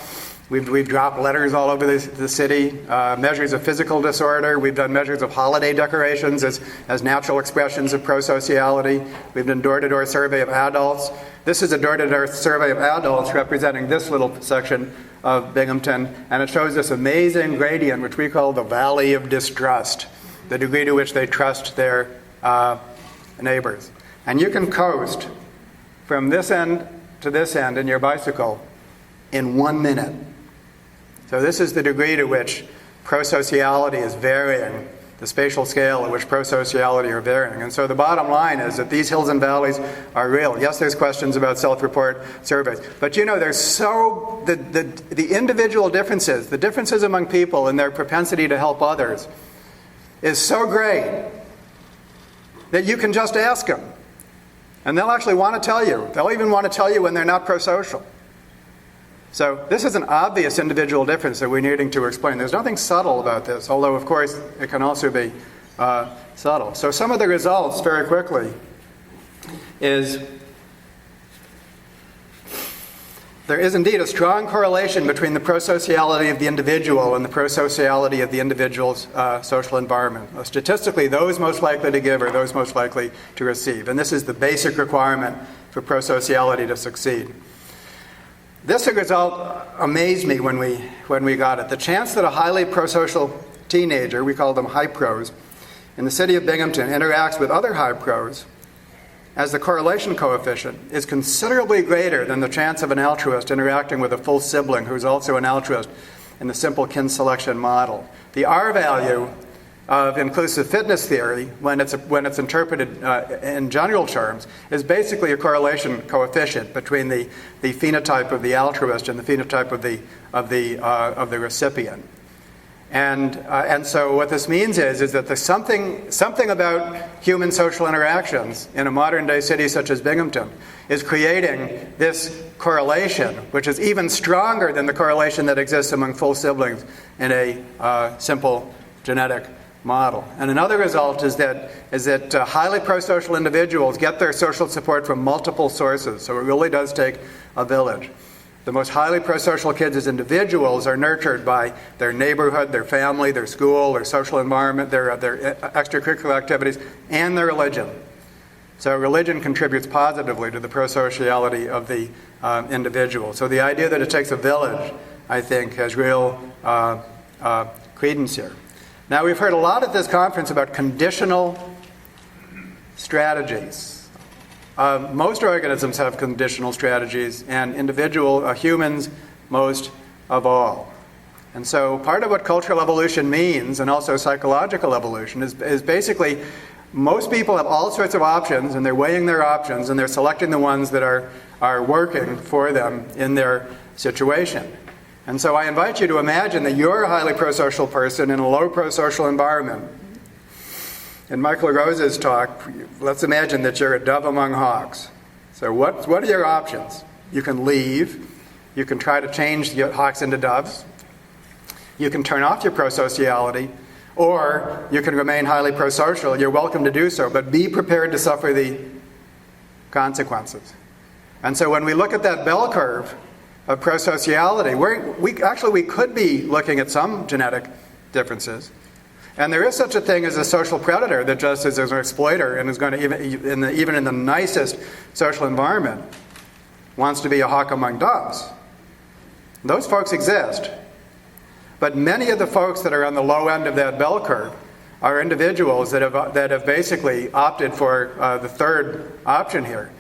We've dropped letters all over the city, measures of physical disorder. We've done measures of holiday decorations as natural expressions of prosociality. We've done door-to-door survey of adults. This is a door-to-door survey of adults representing this little section of Binghamton, and it shows this amazing gradient, which we call the valley of distrust, the degree to which they trust their neighbors. And you can coast from this end to this end in your bicycle in 1 minute. So this is the degree to which prosociality is varying, the spatial scale at which prosociality are varying. And so the bottom line is that these hills and valleys are real. Yes, there's questions about self-report surveys. But you know, there's the individual differences, the differences among people in their propensity to help others is so great that you can just ask them. And they'll actually want to tell you. They'll even want to tell you when they're not prosocial. So this is an obvious individual difference that we're needing to explain. There's nothing subtle about this, although of course it can also be subtle. So some of the results, very quickly, is there is indeed a strong correlation between the prosociality of the individual and the prosociality of the individual's social environment. Statistically, those most likely to give are those most likely to receive. And this is the basic requirement for prosociality to succeed. This result amazed me when we got it. The chance that a highly prosocial teenager, we call them high pros, in the city of Binghamton interacts with other high pros as the correlation coefficient is considerably greater than the chance of an altruist interacting with a full sibling who's also an altruist in the simple kin selection model. The R value of inclusive fitness theory, when it's interpreted in general terms, is basically a correlation coefficient between the phenotype of the altruist and the phenotype of the recipient. And so what this means is that there's something about human social interactions in a modern day city such as Binghamton is creating this correlation, which is even stronger than the correlation that exists among full siblings in a simple genetic model. And another result is that highly prosocial individuals get their social support from multiple sources. So it really does take a village. The most highly prosocial kids as individuals are nurtured by their neighborhood, their family, their school, their social environment, their extracurricular activities, and their religion. So religion contributes positively to the prosociality of the individual. So the idea that it takes a village, I think, has real credence here. Now, we've heard a lot at this conference about conditional strategies. Most organisms have conditional strategies, and humans most of all. And so part of what cultural evolution means, and also psychological evolution, is basically most people have all sorts of options, and they're weighing their options, and they're selecting the ones that are working for them in their situation. And so I invite you to imagine that you're a highly prosocial person in a low prosocial environment. In Michael Rose's talk, let's imagine that you're a dove among hawks. So what are your options? You can leave. You can try to change the hawks into doves. You can turn off your prosociality. Or you can remain highly prosocial. You're welcome to do so, but be prepared to suffer the consequences. And so when we look at that bell curve of prosociality, we could be looking at some genetic differences. And there is such a thing as a social predator that just is an exploiter and is going to, even in the nicest social environment, wants to be a hawk among doves. Those folks exist. But many of the folks that are on the low end of that bell curve are individuals that have basically opted for the third option here.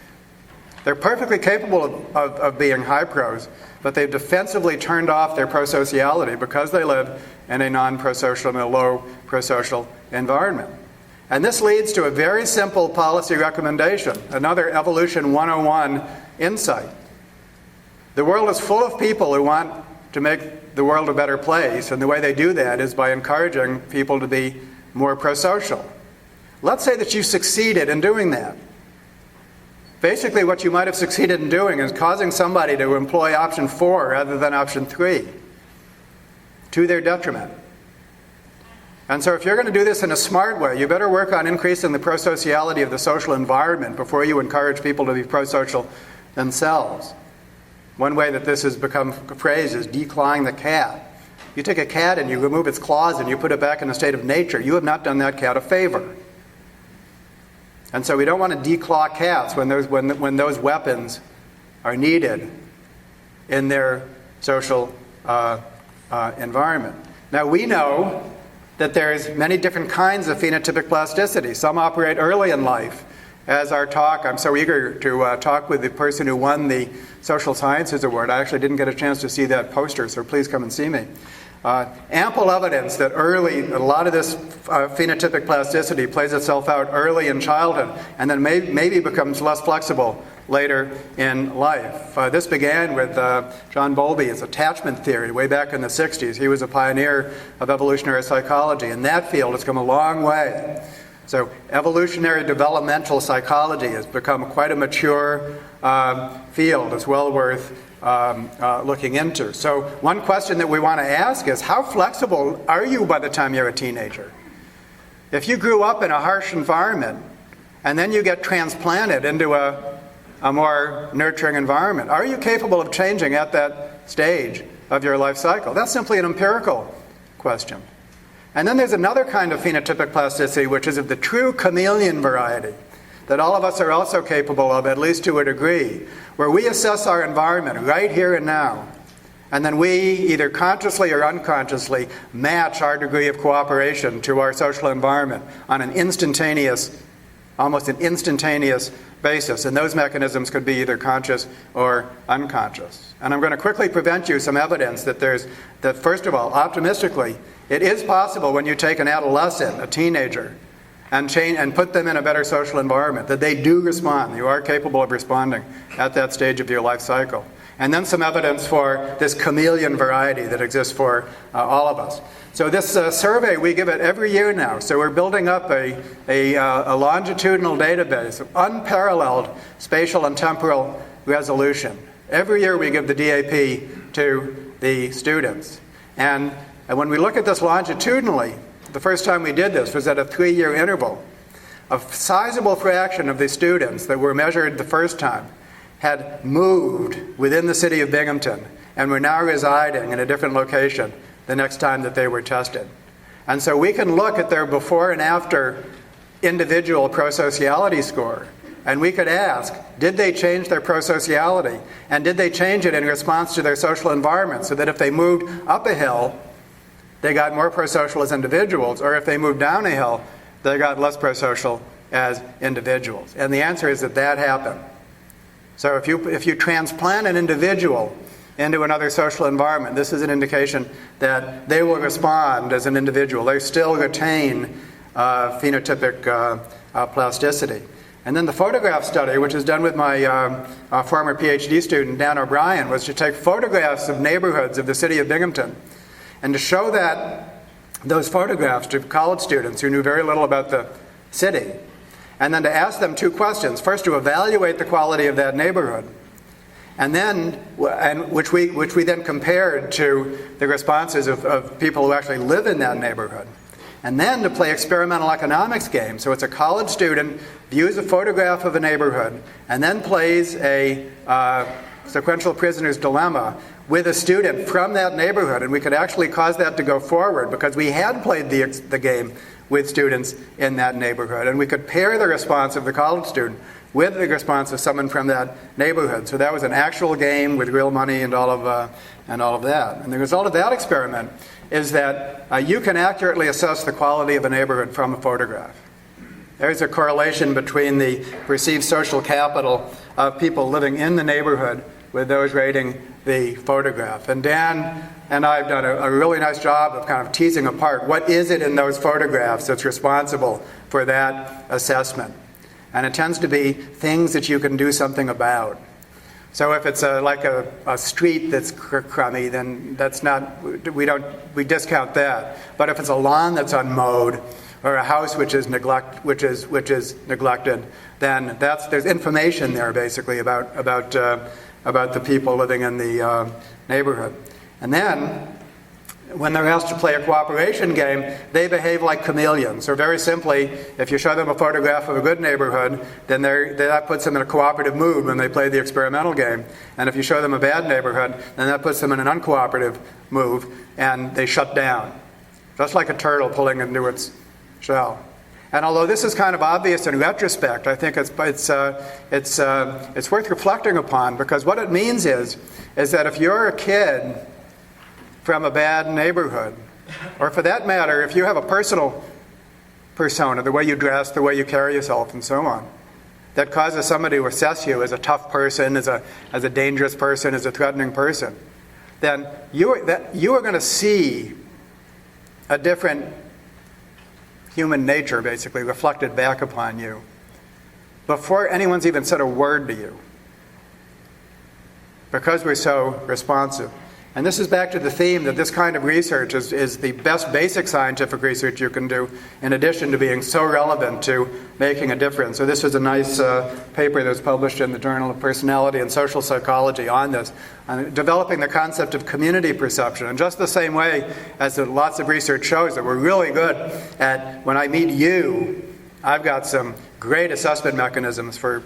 They're perfectly capable of being high pros, but they've defensively turned off their prosociality because they live in a non-prosocial and a low prosocial environment. And this leads to a very simple policy recommendation, another Evolution 101 insight. The world is full of people who want to make the world a better place, and the way they do that is by encouraging people to be more prosocial. Let's say that you succeeded in doing that. Basically, what you might have succeeded in doing is causing somebody to employ option 4 rather than option 3, to their detriment. And so if you're going to do this in a smart way, you better work on increasing the prosociality of the social environment before you encourage people to be prosocial themselves. One way that this has become phrased is declawing the cat. You take a cat and you remove its claws and you put it back in a state of nature. You have not done that cat a favor. And so we don't want to declaw cats when those weapons are needed in their social environment. Now we know that there's many different kinds of phenotypic plasticity. Some operate early in life. As our talk, I'm so eager to talk with the person who won the Social Sciences Award. I actually didn't get a chance to see that poster, so please come and see me. Ample evidence that a lot of this phenotypic plasticity plays itself out early in childhood and then maybe becomes less flexible later in life. This began with John Bowlby's attachment theory way back in the 60s. He was a pioneer of evolutionary psychology. In that field, it's come a long way. So evolutionary developmental psychology has become quite a mature field. It's well worth looking into. So one question that we want to ask is, how flexible are you by the time you're a teenager? If you grew up in a harsh environment and then you get transplanted into a more nurturing environment, are you capable of changing at that stage of your life cycle? That's simply an empirical question. And then there's another kind of phenotypic plasticity, which is of the true chameleon variety, that all of us are also capable of, at least to a degree, where we assess our environment right here and now, and then we, either consciously or unconsciously, match our degree of cooperation to our social environment on an instantaneous almost an instantaneous basis. And those mechanisms could be either conscious or unconscious. And I'm going to quickly present you some evidence that first of all, optimistically, it is possible when you take an adolescent, a teenager, and put them in a better social environment, that they do respond. You are capable of responding at that stage of your life cycle. And then some evidence for this chameleon variety that exists for all of us. So this survey, we give it every year now. So we're building up a longitudinal database of unparalleled spatial and temporal resolution. Every year we give the DAP to the students. And when we look at this longitudinally, the first time we did this was at a 3-year interval. A sizable fraction of the students that were measured the first time had moved within the city of Binghamton and were now residing in a different location the next time that they were tested. And so we can look at their before and after individual prosociality score, and we could ask, did they change their prosociality? And did they change it in response to their social environment, so that if they moved up a hill, they got more prosocial as individuals, or if they moved down a hill, they got less prosocial as individuals? And the answer is that happened. So if you transplant an individual into another social environment, this is an indication that they will respond as an individual. They still retain phenotypic plasticity. And then the photograph study, which is done with my former PhD student, Dan O'Brien, was to take photographs of neighborhoods of the city of Binghamton and to show those photographs to college students who knew very little about the city, and then to ask them 2 questions. First, to evaluate the quality of that neighborhood, which we then compared to the responses of people who actually live in that neighborhood. And then to play experimental economics game. So it's a college student views a photograph of a neighborhood and then plays a sequential prisoner's dilemma with a student from that neighborhood. And we could actually cause that to go forward because we had played the game with students in that neighborhood. And we could pair the response of the college student with the response of someone from that neighborhood. So that was an actual game with real money and all of that. And the result of that experiment is that you can accurately assess the quality of a neighborhood from a photograph. There's a correlation between the perceived social capital of people living in the neighborhood with those rating the photograph. And Dan and I have done a really nice job of kind of teasing apart what is it in those photographs that's responsible for that assessment. And it tends to be things that you can do something about. So if it's like a street that's crummy, then that's not, we discount that. But if it's a lawn that's unmowed, or a house which is neglected, then there's information there basically about the people living in the neighborhood. And then, when they're asked to play a cooperation game, they behave like chameleons. So very simply, if you show them a photograph of a good neighborhood, then that puts them in a cooperative mood when they play the experimental game. And if you show them a bad neighborhood, then that puts them in an uncooperative mood, and they shut down. Just like a turtle pulling into its shell. And although this is kind of obvious in retrospect, I think it's worth reflecting upon, because what it means is that if you're a kid from a bad neighborhood, or for that matter, if you have a personal persona, the way you dress, the way you carry yourself, and so on, that causes somebody to assess you as a tough person, as a dangerous person, as a threatening person, then you are going to see a different human nature, basically, reflected back upon you before anyone's even said a word to you, because we're so responsive. And this is back to the theme that this kind of research is the best basic scientific research you can do, in addition to being so relevant to making a difference. So this was a nice paper that was published in the Journal of Personality and Social Psychology on this, on developing the concept of community perception. And just the same way as lots of research shows that we're really good at, when I meet you, I've got some great assessment mechanisms for,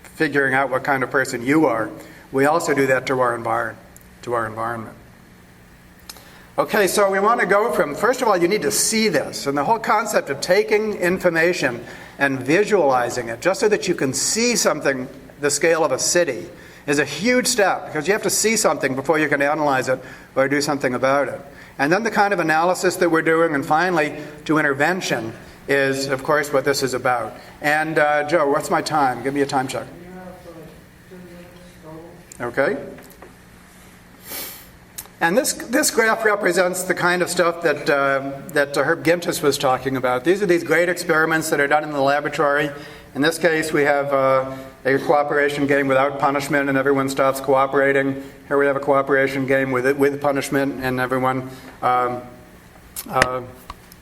figuring out what kind of person you are. We also do that to our environment. Okay, so we want to go from, first of all, you need to see this. And the whole concept of taking information and visualizing it, just so that you can see something the scale of a city, is a huge step, because you have to see something before you can analyze it or do something about it. And then the kind of analysis that we're doing, and finally to intervention, is, of course, what this is about. And Joe, what's my time? Give me a time check. Okay. And this graph represents the kind of stuff that Herb Gintis was talking about. These are these great experiments that are done in the laboratory. In this case, we have a cooperation game without punishment, and everyone stops cooperating. Here we have a cooperation game with punishment, and everyone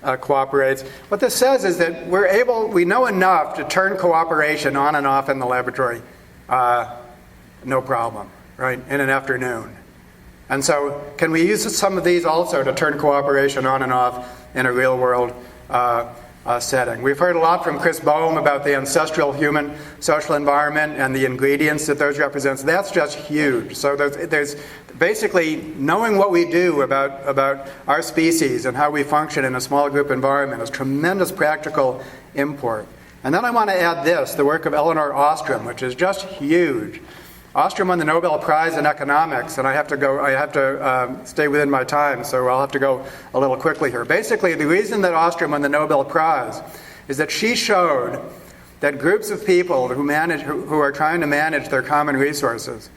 cooperates. What this says is that we know enough to turn cooperation on and off in the laboratory, no problem, right, in an afternoon. And so can we use some of these also to turn cooperation on and off in a real-world setting? We've heard a lot from Chris Boehm about the ancestral human social environment and the ingredients that those represent. That's just huge. So there's basically knowing what we do about our species and how we function in a small group environment has tremendous practical import. And then I want to add this, the work of Elinor Ostrom, which is just huge. Ostrom won the Nobel Prize in economics, and I have to stay within my time, so I'll have to go a little quickly here. Basically, the reason that Ostrom won the Nobel Prize is that she showed that groups of people who are trying to manage their common resources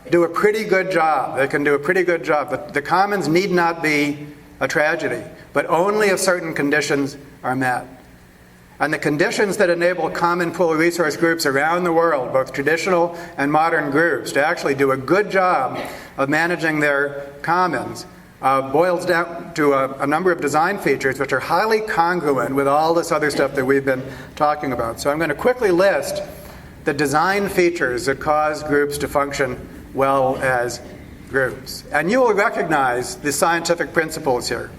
do a pretty good job. They can do a pretty good job. The commons need not be a tragedy, but only if certain conditions are met. And the conditions that enable common pool resource groups around the world, both traditional and modern groups, to actually do a good job of managing their commons boils down to a number of design features which are highly congruent with all this other stuff that we've been talking about. So I'm going to quickly list the design features that cause groups to function well as groups. And you will recognize the scientific principles here.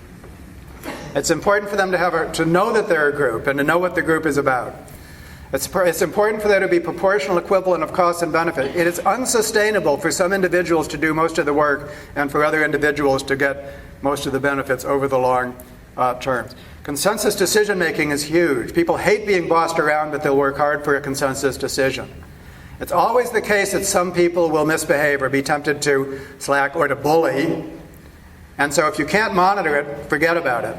It's important for them to know that they're a group and to know what the group is about. It's important for there to be proportional equivalent of cost and benefit. It is unsustainable for some individuals to do most of the work and for other individuals to get most of the benefits over the long terms. Consensus decision making is huge. People hate being bossed around, but they'll work hard for a consensus decision. It's always the case that some people will misbehave or be tempted to slack or to bully. And so if you can't monitor it, forget about it.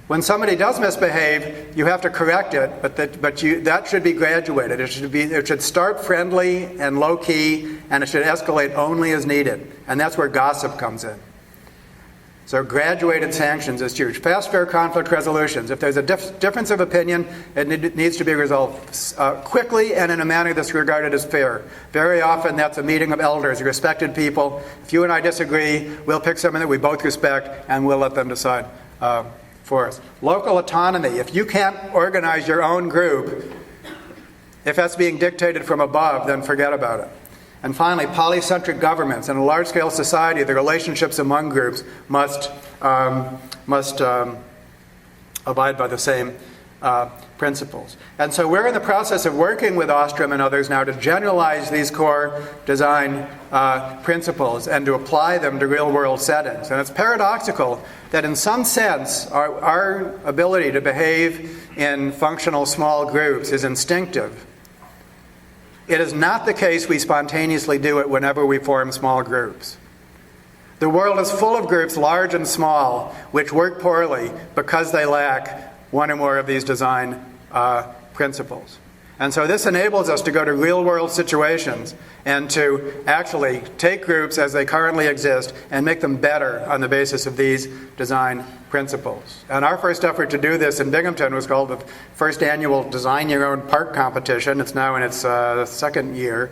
When somebody does misbehave, you have to correct it, but that should be graduated. It should start friendly and low-key, and it should escalate only as needed. And that's where gossip comes in. So graduated sanctions is huge. Fast, fair conflict resolutions. If there's a difference of opinion, it needs to be resolved quickly and in a manner that's regarded as fair. Very often that's a meeting of elders, respected people. If you and I disagree, we'll pick someone that we both respect and we'll let them decide for us. Local autonomy. If you can't organize your own group, if that's being dictated from above, then forget about it. And finally, polycentric governments. In a large-scale society, the relationships among groups must abide by the same principles. And so we're in the process of working with Ostrom and others now to generalize these core design principles and to apply them to real-world settings. And it's paradoxical that in some sense, our ability to behave in functional small groups is instinctive. It is not the case we spontaneously do it whenever we form small groups. The world is full of groups, large and small, which work poorly because they lack one or more of these design principles. And so this enables us to go to real-world situations and to actually take groups as they currently exist and make them better on the basis of these design principles. And our first effort to do this in Binghamton was called the first annual Design Your Own Park competition. It's now in its second year.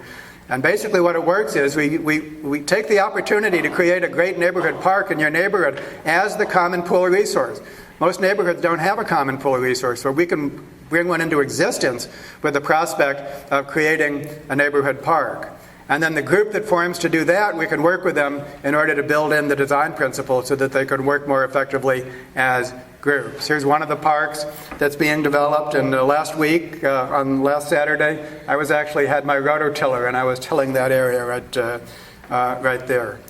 And basically what it works is we take the opportunity to create a great neighborhood park in your neighborhood as the common pool resource. Most neighborhoods don't have a common pool resource, so we can bring one into existence with the prospect of creating a neighborhood park. And then the group that forms to do that, we can work with them in order to build in the design principles so that they can work more effectively as groups. Here's one of the parks that's being developed, and last week, on last Saturday, I had my rototiller and I was tilling that area right there.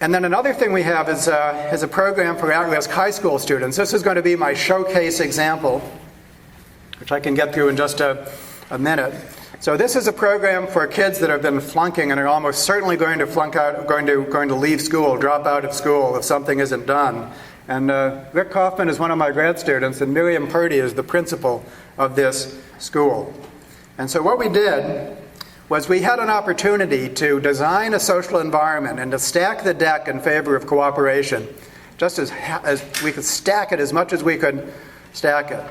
And then another thing we have is a program for at-risk high school students. This is going to be my showcase example, which I can get through in just a minute. So this is a program for kids that have been flunking and are almost certainly going to flunk out, going to leave school, drop out of school if something isn't done. And Rick Kaufman is one of my grad students, and Miriam Purdy is the principal of this school. And so what we did was we had an opportunity to design a social environment and to stack the deck in favor of cooperation, just as we could stack it as much as we could stack it.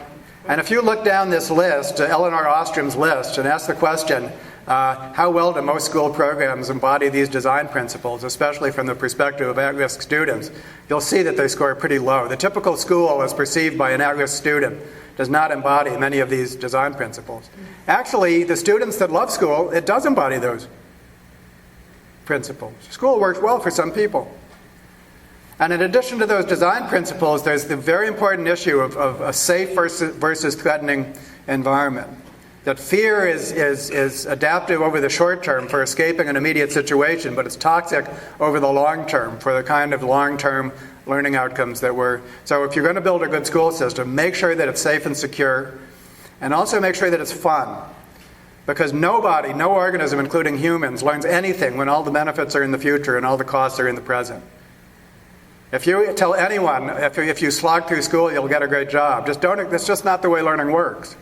And if you look down this list, Eleanor Ostrom's list, and ask the question, how well do most school programs embody these design principles, especially from the perspective of at-risk students, you'll see that they score pretty low. The typical school, as perceived by an at-risk student, does not embody many of these design principles. Actually, the students that love school, it does embody those principles. School works well for some people. And in addition to those design principles, there's the very important issue of a safe versus threatening environment. That fear is adaptive over the short term for escaping an immediate situation, but it's toxic over the long term for the kind of long-term learning outcomes that we're... So if you're going to build a good school system, make sure that it's safe and secure, and also make sure that it's fun. Because nobody, no organism, including humans, learns anything when all the benefits are in the future and all the costs are in the present. If you tell anyone, if you slog through school, you'll get a great job. That's just not the way learning works.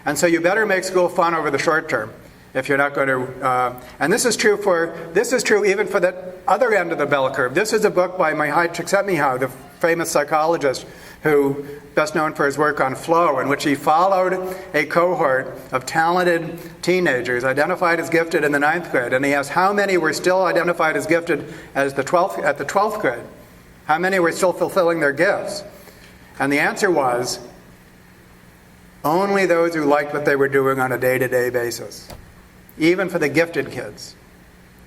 And so you better make school fun over the short term if you're not going to... and this is true even for the other end of the bell curve. This is a book by Mihai Csikszentmihalyi, the famous psychologist who best known for his work on flow, in which he followed a cohort of talented teenagers identified as gifted in the 9th grade, and he asked how many were still identified as gifted at the 12th grade. How many were still fulfilling their gifts? And the answer was only those who liked what they were doing on a day-to-day basis, even for the gifted kids.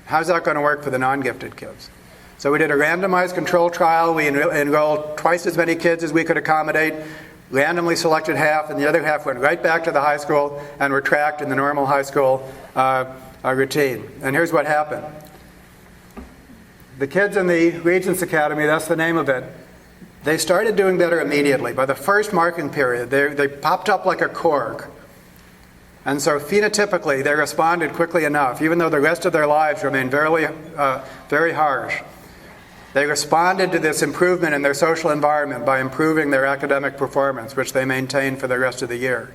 How's that going to work for the non-gifted kids? So we did a randomized control trial. We enrolled twice as many kids as we could accommodate, randomly selected half, and the other half went right back to the high school and were tracked in the normal high school routine. And here's what happened. The kids in the Regents Academy, that's the name of it, they started doing better immediately. By the first marking period, they popped up like a cork. And so phenotypically, they responded quickly enough, even though the rest of their lives remained very harsh. They responded to this improvement in their social environment by improving their academic performance, which they maintained for the rest of the year.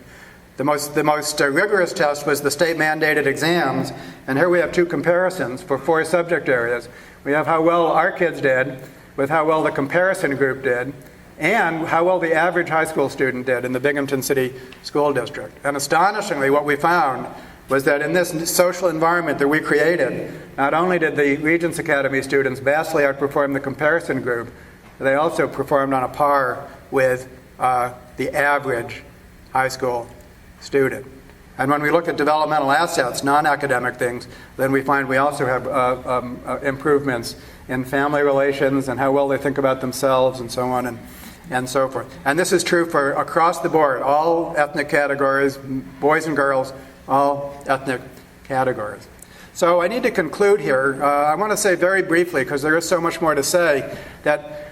The most rigorous test was the state-mandated exams, and here we have two comparisons for 4 subject areas. We have how well our kids did with how well the comparison group did, and how well the average high school student did in the Binghamton City School District. And astonishingly, what we found was that in this social environment that we created, not only did the Regents Academy students vastly outperform the comparison group, they also performed on a par with the average high school student. And when we look at developmental assets, non-academic things, then we find we also have improvements in family relations and how well they think about themselves and so on and so forth. And this is true for across the board, all ethnic categories, boys and girls, all ethnic categories. So I need to conclude here. I want to say very briefly, because there is so much more to say, that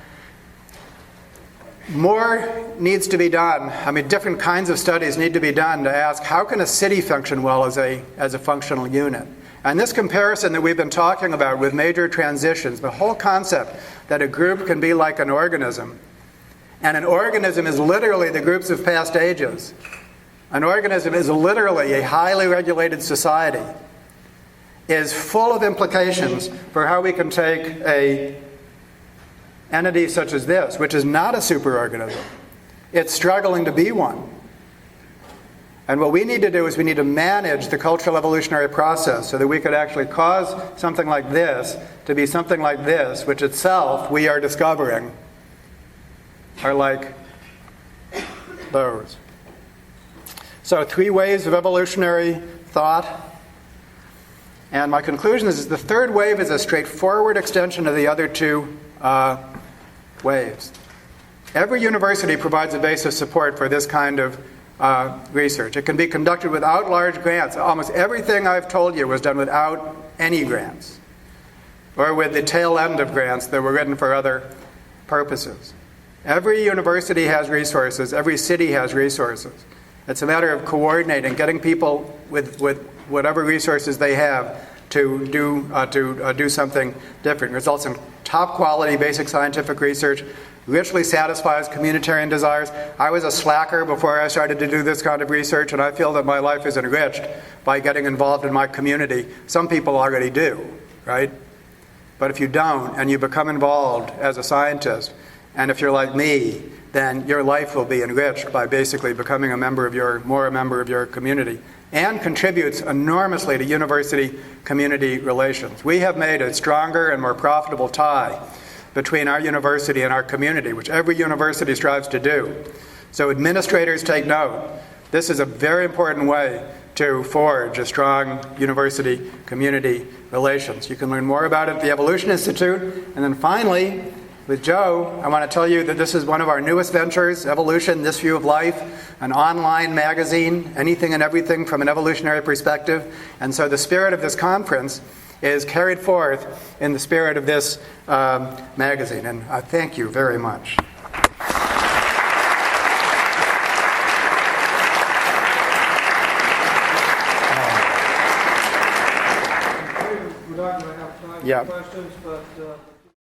more needs to be done. I mean, different kinds of studies need to be done to ask, how can a city function well as a functional unit? And this comparison that we've been talking about with major transitions, the whole concept that a group can be like an organism, and an organism is literally the groups of past ages. An organism is literally a highly regulated society, is full of implications for how we can take a entity such as this, which is not a superorganism. It's struggling to be one. And what we need to do is we need to manage the cultural evolutionary process so that we could actually cause something like this to be something like this, which itself, we are discovering, are like those. So 3 waves of evolutionary thought. And my conclusion is the third wave is a straightforward extension of the other 2 waves. Every university provides a base of support for this kind of research. It can be conducted without large grants. Almost everything I've told you was done without any grants, or with the tail end of grants that were written for other purposes. Every university has resources. Every city has resources. It's a matter of coordinating, getting people with whatever resources they have to do something different. It results in top quality basic scientific research, richly satisfies communitarian desires. I was a slacker before I started to do this kind of research, and I feel that my life is enriched by getting involved in my community. Some people already do, right? But if you don't, and you become involved as a scientist, and if you're like me, then your life will be enriched by basically becoming a member of your community, and contributes enormously to university-community relations. We have made a stronger and more profitable tie between our university and our community, which every university strives to do. So administrators, take note. This is a very important way to forge a strong university-community relations. You can learn more about it at the Evolution Institute. And then finally, with Joe, I want to tell you that this is one of our newest ventures, Evolution, This View of Life, an online magazine, anything and everything from an evolutionary perspective. And so the spirit of this conference is carried forth in the spirit of this magazine. And I thank you very much. We're not going to have time Yeah. for questions, but